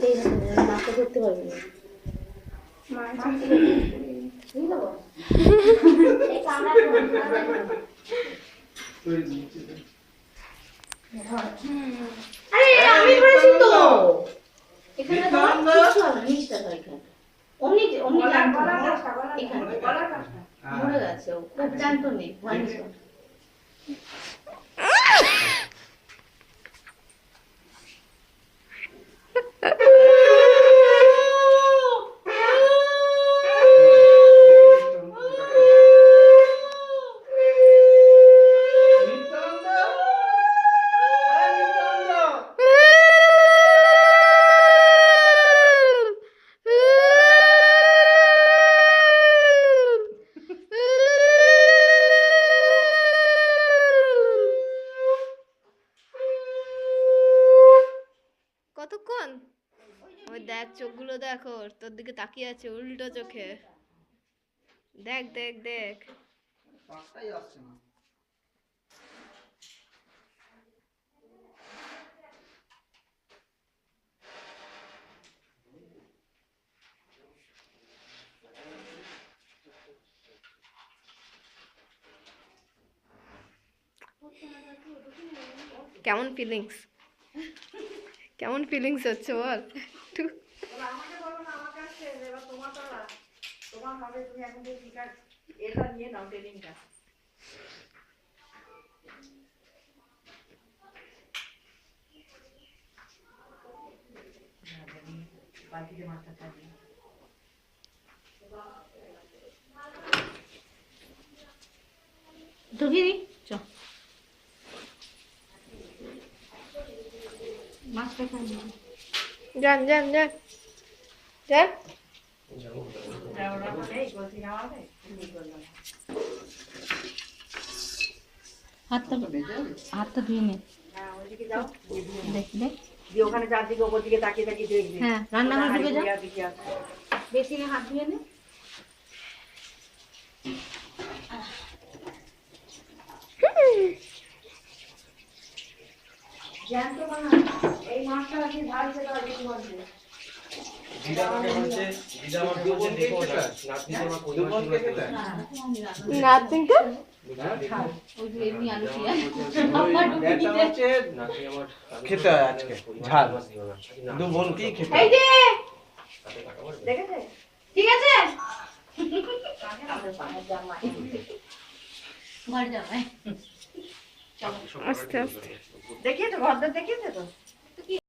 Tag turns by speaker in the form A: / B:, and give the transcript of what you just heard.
A: এটাই মাছটা ধরতে পারবি না। আমি ধরেছি তো এখানে কিছু হবে নিচটা হয় এখানে অমনি অমনি এখানে মরে গেছে ও খুব জানতো নেই ভয়
B: কতক্ষণ? ওই দেখ চোখগুলো দেখো তোর দিকে তাকিয়ে আছে উল্টো চোখে। দেখ দেখ দেখ কেমন ফিলিংস? কেমন ফিলিংস হচ্ছে বল একটু।
C: আমাকে বলো না, আমার কাছে এবার তোমার পালা, তোমার হবে, তুমি এখন যে শিকার এটা নিয়ে নাও ট্রেনিংটা। বালতিতে মাছটা থাকবে
A: ঢুকিয়ে দি চ মাছটা খাই
B: যান যান যান যান।
A: হাতটা ধুয়ে নে দেখ দেখ
C: ওখানে চারদিকে ওপর দিকে তাকিয়ে তাকিয়ে দেখবি।
A: হ্যাঁ রান্নাঘরে ঢুকে যা বেসিনে হাত ধুয়ে নে।
C: এই মাছটা আছে ঝাল খেতে হয় বেশি বলছে।
B: নাথিংটা
D: খেতে হয় আজকে ঝাল দু বোনকেই খেতে
A: এই যে
C: দেখেছে?
A: ঠিক আছে ঘর জামাই
B: আস্তে আস্তে
C: দেখিয়েছো ঘরটা দেখিয়েছে তো?